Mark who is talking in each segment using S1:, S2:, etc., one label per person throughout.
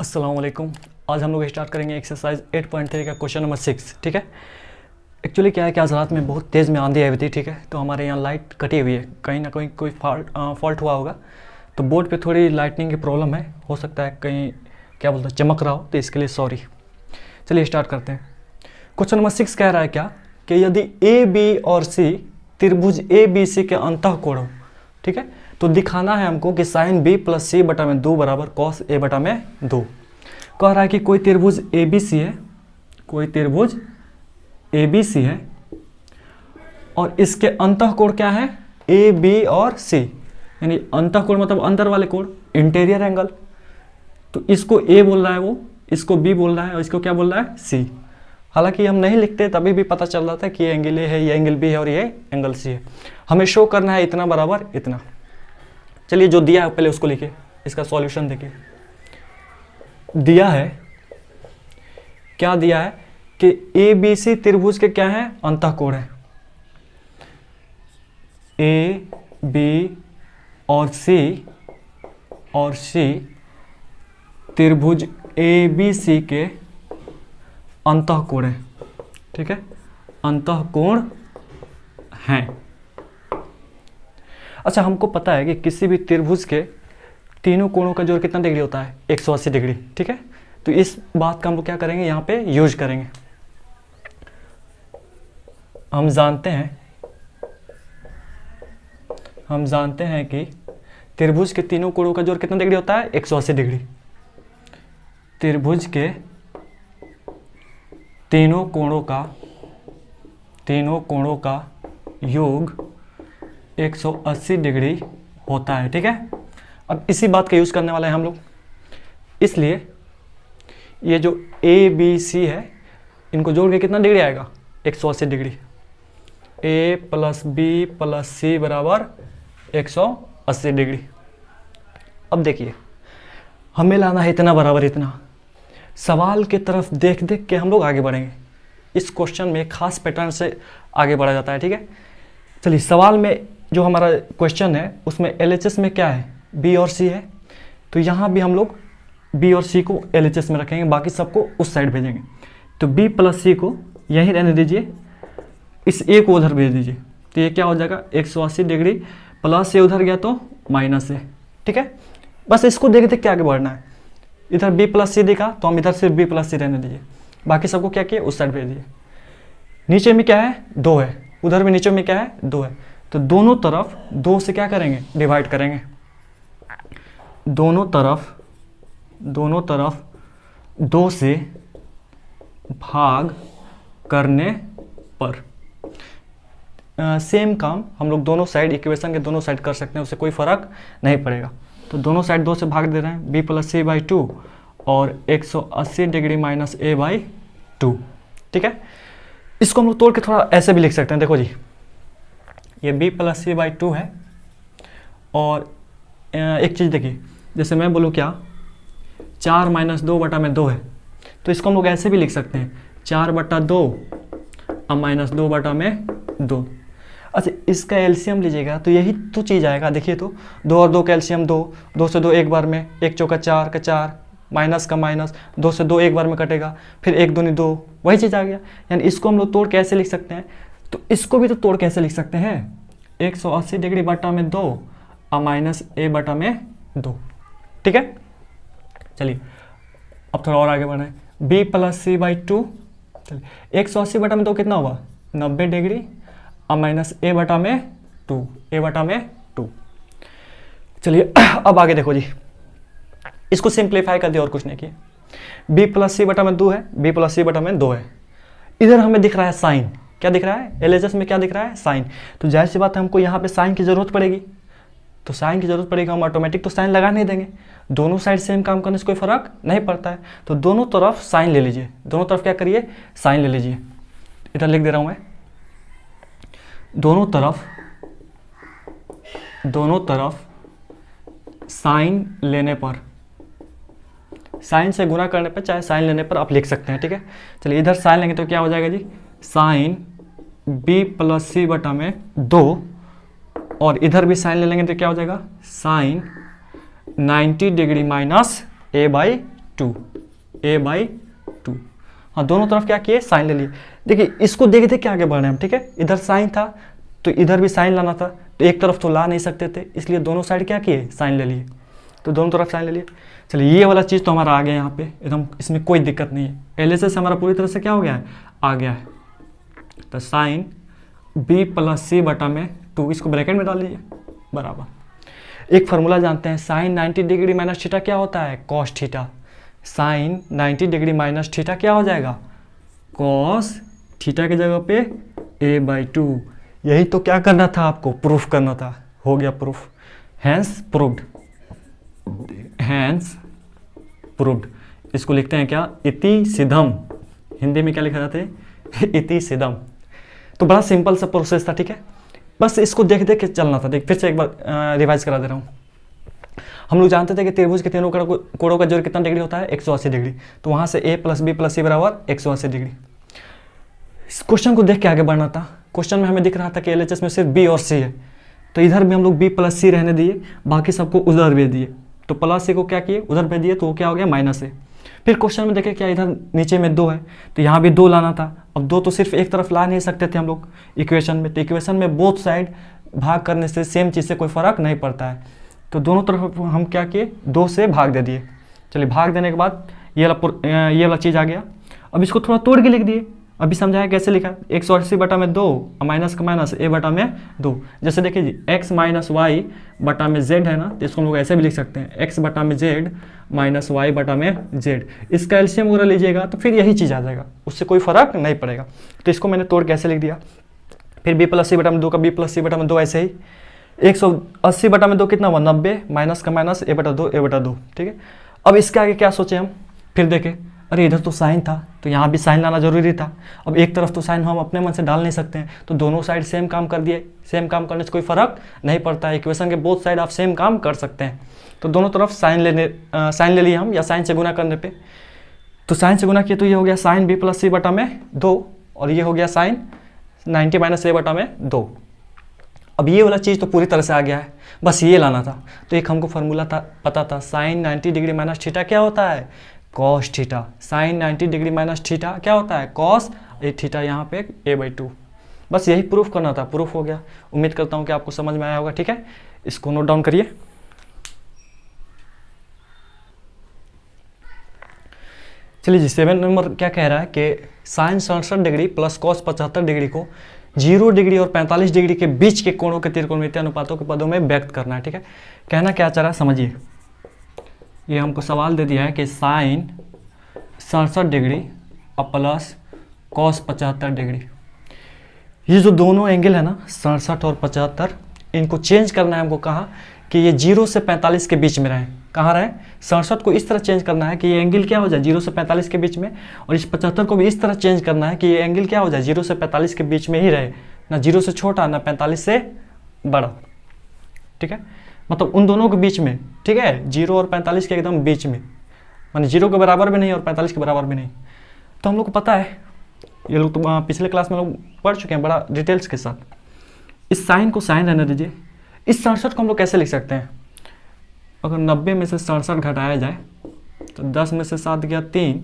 S1: अस्सलाम वालेकुम। आज हम लोग स्टार्ट करेंगे एक्सरसाइज 8.3 का क्वेश्चन नंबर 6। ठीक है, एक्चुअली क्या है कि आज रात में बहुत तेज़ में आंधी आई हुई थी। ठीक है, तो हमारे यहाँ लाइट कटी हुई है, कहीं ना कहीं कोई फॉल्ट हुआ होगा, तो बोर्ड पे थोड़ी लाइटनिंग की प्रॉब्लम है, हो सकता है कहीं क्या बोलते हैं चमक रहा हो, तो इसके लिए सॉरी। चलिए स्टार्ट करते हैं। क्वेश्चन नंबर 6 कह रहा है क्या कि यदि ए बी और सी त्रिभुज ए बी सी के अंतःकोण हो, ठीक है, तो दिखाना है हमको कि साइन बी प्लस सी बटा में 2 बराबर कॉस ए बटा में 2। कह रहा है कि कोई त्रिभुज ए बी सी है, कोई त्रिभुज ए बी सी है और इसके अंतःकोण क्या है, ए बी और सी, यानी अंतःकोण मतलब अंदर वाले कोण, इंटीरियर एंगल। तो इसको ए बोल रहा है वो, इसको बी बोल रहा है और इसको क्या बोल रहा है, सी। हालांकि हम नहीं लिखते तभी भी पता चल रहा था कि ये एंगल ए है, ये एंगल बी है और ये एंगल सी है। हमें शो करना है इतना बराबर इतना। चलिए जो दिया है पहले उसको लिखिए, इसका सॉल्यूशन देखिए। दिया है, क्या दिया है कि ए बी सी त्रिभुज के क्या है, अंतःकोण है। ए बी और सी त्रिभुज ए बी सी के अंतःकोण है। ठीक है, अंतःकोण हैं। अच्छा, हमको पता है कि किसी भी त्रिभुज के तीनों कोणों का जोड़ कितना डिग्री होता है, 180 डिग्री। ठीक है, तो इस बात का हम लोग क्या करेंगे, यहाँ पे यूज करेंगे। हम जानते हैं कि त्रिभुज के तीनों कोणों का जोड़ कितना डिग्री होता है, 180 डिग्री। त्रिभुज के तीनों कोणों का योग 180 डिग्री होता है। ठीक है, अब इसी बात का यूज करने वाले हैं हम लोग, इसलिए ये जो ए बी सी है इनको जोड़ के कितना डिग्री आएगा, 180 डिग्री। ए प्लस बी प्लस सी बराबर 180 डिग्री। अब देखिए, हमें लाना है इतना बराबर इतना। सवाल की तरफ देख देख के हम लोग आगे बढ़ेंगे। इस क्वेश्चन में खास पैटर्न से आगे बढ़ा जाता है। ठीक है, चलिए सवाल में जो हमारा क्वेश्चन है उसमें LHS में क्या है, बी और सी है, तो यहाँ भी हम लोग बी और सी को LHS में रखेंगे, बाकी सबको उस साइड भेजेंगे। तो बी प्लस सी को यहीं रहने दीजिए, इस ए को उधर भेज दीजिए, तो ये क्या हो जाएगा 180 डिग्री प्लस ए उधर गया तो माइनस ए। ठीक है, बस इसको देख देख के आगे बढ़ना है। इधर बी प्लस सी दिखा तो हम इधर सिर्फ बी प्लस सी रहने दीजिए, बाकी सबको क्या किए उस साइड भेज दिए। नीचे में क्या है, 2 है, उधर भी नीचे में क्या है, 2 है, तो दोनों तरफ 2 से क्या करेंगे, डिवाइड करेंगे। दोनों तरफ 2 से भाग करने पर सेम काम हम लोग दोनों साइड, इक्वेशन के दोनों साइड कर सकते हैं, उससे कोई फर्क नहीं पड़ेगा। तो दोनों साइड 2 से भाग दे रहे हैं, बी प्लस सी बाई 2 और 180 डिग्री माइनस ए बाई 2। ठीक है, इसको हम लोग तोड़ के थोड़ा ऐसे भी लिख सकते हैं। देखो जी, ये b प्लस सी बाई 2 है और एक चीज़ देखिए, जैसे मैं बोलूँ क्या 4 माइनस 2 बटा में 2 है, तो इसको हम लोग ऐसे भी लिख सकते हैं 4 बटा 2 और माइनस 2 बटा में 2। अच्छा, इसका एलसीएम लीजिएगा तो यही तो चीज़ आएगा। देखिए तो 2 और 2 का एलसीएम 2, 2 से 2 एक बार में, 1 चौका 4 का 4, माइनस का माइनस, 2 से 2 एक बार में कटेगा, फिर 1 दूनी 2, वही चीज़ आ गया। यानी इसको हम लोग तोड़ कैसे लिख सकते हैं, तो इसको भी तो तोड़ कैसे लिख सकते हैं, 180 डिग्री बटा में 2 और माइनस ए बटा में 2। ठीक है, चलिए अब थोड़ा और आगे बढ़े, बी प्लस सी बाई 2, चलिए 180 बटा में 2 कितना हुआ, 90 डिग्री और माइनस ए बटा में 2। चलिए अब आगे देखो जी, इसको सिंप्लीफाई कर दिया और कुछ नहीं किया। बी प्लस सी बटा में 2 है, बी प्लस सी बटा में 2 है, इधर हमें दिख रहा है साइन, क्या दिख रहा है, LHS में क्या दिख रहा है, साइन। तो जाहिर सी बात है हमको यहाँ पे साइन की जरूरत पड़ेगी, तो साइन की जरूरत पड़ेगी, हम ऑटोमेटिक तो साइन लगा नहीं देंगे। दोनों साइड सेम काम करने से कोई फर्क नहीं पड़ता है, तो दोनों तरफ साइन ले लीजिए, दोनों तरफ क्या करिए, साइन ले लीजिए। इधर लिख दे रहा हूँ मैं, दोनों तरफ साइन लेने पर, साइन से गुना करने पर चाहे साइन लेने पर आप लिख सकते हैं। ठीक है, चलिए इधर साइन लेंगे तो क्या हो जाएगा जी, साइन बी प्लस सी बटा में 2 और इधर भी साइन ले लेंगे तो क्या हो जाएगा, sine 90 degree minus A by two, A by two. हाँ, दोनों तरफ क्या किए, साइन ले लिए। देखिए इसको देख देख के आगे बढ़ रहे हैं हम, ठीक है। इधर साइन था तो इधर भी साइन लाना था, तो एक तरफ तो ला नहीं सकते थे, इसलिए दोनों साइड क्या किए, साइन ले लिए। तो दोनों तरफ साइन ले लिए। चलिए ये वाला चीज़ तो हमारा आ गया यहाँ पे एकदम, इसमें कोई दिक्कत नहीं है। LHS हमारा पूरी तरह से क्या हो गया है, आ गया है। तो साइन b प्लस सी बटा में 2, इसको ब्रैकेट में डाल लीजिए बराबर। एक फार्मूला जानते हैं, साइन 90 डिग्री माइनस थीटा क्या होता है, cos theta. Sine 90 degree minus theta क्या हो जाएगा, कॉस थीटा की जगह पे a/2। यही तो क्या करना था आपको, प्रूफ करना था, हो गया proof. Hence proved, hence proved. इसको लिखते हैं क्या, इति सिद्धम। हिंदी में क्या लिखा जाता है, इति सिद्धम। तो बड़ा सिंपल सा प्रोसेस था, ठीक है। बस इसको देख देख के चलना था। देख फिर से एक बार रिवाइज करा दे रहा हूँ। हम लोग जानते थे कि त्रिभुज के तीनों कोणों का जोड़ कितना डिग्री होता है, 180 डिग्री। तो वहाँ से a प्लस बी प्लस सी बराबर 180 डिग्री। इस क्वेश्चन को देख के आगे बढ़ना था। क्वेश्चन में हमें दिख रहा था कि LHS में सिर्फ b और c है, तो इधर भी हम लोग b प्लस सी रहने दिए, बाकी सबको उधर भेज दिए। तो प्लस सी को क्या किए, उधर भेज दिए, तो वो क्या हो गया, माइनस है। फिर क्वेश्चन में देखें क्या, इधर नीचे में 2 है, तो यहाँ भी 2 लाना था। अब 2 तो सिर्फ एक तरफ ला नहीं सकते थे हम लोग इक्वेशन में, तो इक्वेशन में बोथ साइड भाग करने से सेम चीज़ से कोई फर्क नहीं पड़ता है। तो दोनों तरफ हम क्या किए, 2 से भाग दे दिए। चलिए भाग देने के बाद ये वाला चीज़ आ गया। अब इसको थोड़ा तोड़ के लिख दिए। अभी समझाया कैसे लिखा, 180 बटा में 2, माइनस का माइनस, a बटा में 2। जैसे देखिए जी, x माइनस वाई बटा में z है ना, तो इसको हम लोग ऐसे भी लिख सकते हैं, x बटा में z माइनस वाई बटा में z। इसका एलसीएम वगैरह लीजिएगा तो फिर यही चीज़ आ जाएगा, उससे कोई फर्क नहीं पड़ेगा। तो इसको मैंने तोड़ कैसे लिख दिया। फिर b प्लस सी बटा में 2 का b प्लस सी बटा में 2 ऐसे ही। 180 बटा में 2 कितना हुआ, 90, माइनस का माइनस, a बटा 2, ठीक है। अब इसके आगे क्या सोचे हम, फिर देखें, अरे इधर तो साइन था, तो यहाँ भी साइन लाना जरूरी था। अब एक तरफ तो साइन हम अपने मन से डाल नहीं सकते हैं, तो दोनों साइड सेम काम कर दिए। सेम काम करने से कोई फर्क नहीं पड़ता है, इक्वेशन के बोथ साइड आप सेम काम कर सकते हैं। तो दोनों तरफ साइन ले लिए हम, या साइन से गुना करने पे। तो साइन से गुना किए तो ये हो गया साइन b प्लस सी बटा में 2, और ये हो गया साइन 90 माइनस a बटा में 2। अब ये वाला चीज़ तो पूरी तरह से आ गया है, बस ये लाना था। तो एक हमको फार्मूला था, पता था, साइन 90 डिग्री माइनस थीटा क्या होता है, cos theta. Sine 90 degree minus theta क्या होता है, कॉस ए थीटा, यहाँ पे a/2। बस यही प्रूफ करना था, प्रूफ हो गया। उम्मीद करता हूँ कि आपको समझ में आया होगा, ठीक है। इसको नोट डाउन करिए। चलिए जी, 7 नंबर क्या कह रहा है कि sine 67 degree plus cos 75 degree को 0 डिग्री और 45 डिग्री के बीच के कोणों के त्रिकोणमितीय अनुपातों के पदों में व्यक्त करना है, ठीक है। कहना क्या चाह रहा है समझिए। ये हमको सवाल दे दिया है कि साइन 67 डिग्री और प्लस कॉस 75 डिग्री, ये जो दोनों एंगल है ना 67 और 75, इनको चेंज करना है हमको। कहा कि ये 0 से 45 के बीच में रहे। कहाँ रहे, 67 को इस तरह चेंज करना है कि ये एंगल क्या हो जाए 0 से 45 के बीच में, और इस 75 को भी इस तरह चेंज करना है कि ये एंगल क्या हो जाए 0 से 45 के बीच में ही रहे, ना 0 से छोटा ना 45 से बड़ा, ठीक है। मतलब उन दोनों के बीच में, ठीक है, 0 और 45 के एकदम बीच में, माने 0 के बराबर भी नहीं और 45 के बराबर भी नहीं। तो हम लोग को पता है, ये लोग तो पिछले क्लास में लोग पढ़ चुके हैं बड़ा डिटेल्स के साथ। इस साइन को साइन रहने दीजिए। इस 67 को हम लोग कैसे लिख सकते हैं, अगर 90 में से 67 घटाया जाए तो 10 में से 7 गया 3,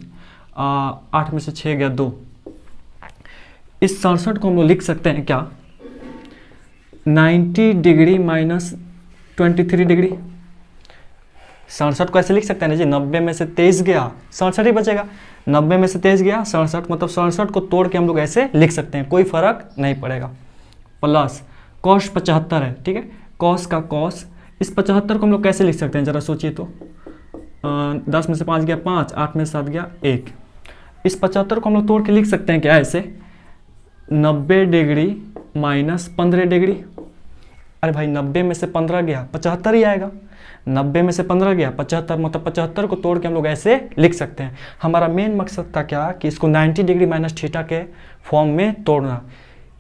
S1: 8 में से 6 गया 2। इस 67 को हम लोग लिख सकते हैं क्या, 90 डिग्री माइनस 23 डिग्री। 67 को ऐसे लिख सकते हैं ना जी, 90 में से 23 गया 67 ही बचेगा, 90 में से 23 गया 67, मतलब 67 को तोड़ के हम लोग ऐसे लिख सकते हैं, कोई फर्क नहीं पड़ेगा। प्लस कॉस 75 है, ठीक है, कॉस का कॉस। इस 75 को हम लोग कैसे लिख सकते हैं जरा सोचिए तो, 10 में से 5 गया 5, 8 में से 7 गया 1। इस 75 को हम लोग तोड़ के लिख सकते हैं क्या ऐसे, 90 डिग्री माइनस 15 डिग्री। अरे भाई 90 में से 15 गया 75 ही आएगा, 90 में से 15 गया 75, मतलब 75 को तोड़ के हम लोग ऐसे लिख सकते हैं। हमारा मेन मकसद था क्या कि इसको 90 डिग्री माइनस थीटा के फॉर्म में तोड़ना।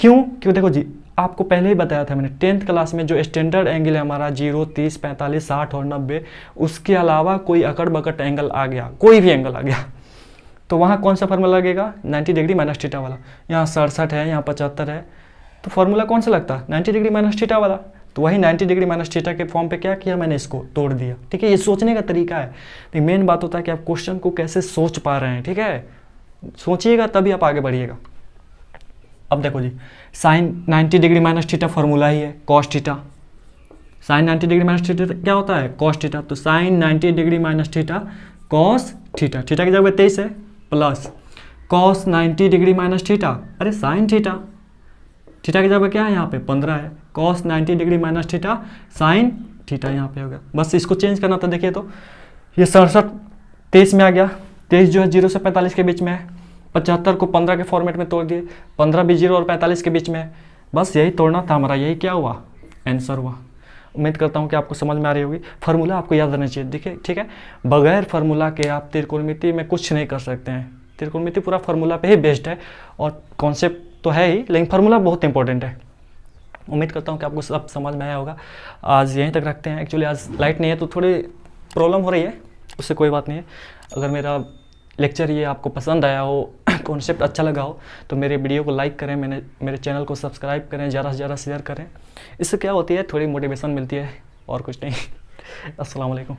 S1: क्यों देखो जी, आपको पहले ही बताया था मैंने 10th क्लास में जो स्टैंडर्ड एंगल है हमारा 0, 30, 45, 60 और 90, उसके अलावा कोई अकड़ बकट एंगल आ गया, कोई भी एंगल आ गया, तो वहाँ कौन सा फार्मूला लगेगा, 90 डिग्री माइनस थीटा वाला। यहाँ 67 है, यहाँ 75 है, तो फार्मूला कौन सा लगता है, 90 डिग्री माइनस थीटा वाला। तो वही 90 डिग्री माइनस थीटा के फॉर्म पे क्या किया मैंने, इसको तोड़ दिया। ठीक है, ये सोचने का तरीका है। तो मेन बात होता है कि आप क्वेश्चन को कैसे सोच पा रहे हैं। ठीक है, सोचिएगा तभी आप आगे बढ़िएगा। अब देखो जी, sine 90 degree minus theta formula ही है cos theta. Sine 90 degree minus theta क्या होता है, कॉस थीटा। तो sine 90 degree minus theta cos theta, theta की जगह 23 है, plus cos 90 degree minus theta, अरे साइन थीटा, थीटा की जगह क्या है यहाँ पे 15 है, cos 90 degree minus theta sine theta यहाँ पे हो गया। बस इसको चेंज करना था। देखिए तो ये 67 23 में आ गया, 23 जो है 0 से 45 के बीच में है, 75 को 15 के फॉर्मेट में तोड़ दिए, 15 भी 0 और 45 के बीच में है। बस यही तोड़ना था हमारा, यही क्या हुआ, आंसर हुआ। उम्मीद करता हूँ कि आपको समझ में आ रही होगी। फार्मूला आपको याद रहना चाहिए। देखिए ठीक है, बगैर फार्मूला के आप त्रिकोणमिति में कुछ नहीं कर सकते हैं। त्रिकोणमिति पूरा फार्मूला पे ही बेस्ड है, और कॉन्सेप्ट तो है ही, लेकिन फार्मूला बहुत इंपॉर्टेंट है। उम्मीद करता हूँ कि आपको सब समझ में आया होगा। आज यहीं तक रखते हैं। एक्चुअली आज लाइट नहीं है तो थोड़ी प्रॉब्लम हो रही है, उससे कोई बात नहीं है। अगर मेरा लेक्चर ये आपको पसंद आया हो, कॉन्सेप्ट अच्छा लगा हो, तो मेरे वीडियो को लाइक करें, मेरे चैनल को सब्सक्राइब करें, ज़्यादा से ज़्यादा शेयर करें। इससे क्या होती है, थोड़ी मोटिवेशन मिलती है और कुछ नहीं। अस्सलाम वालेकुम।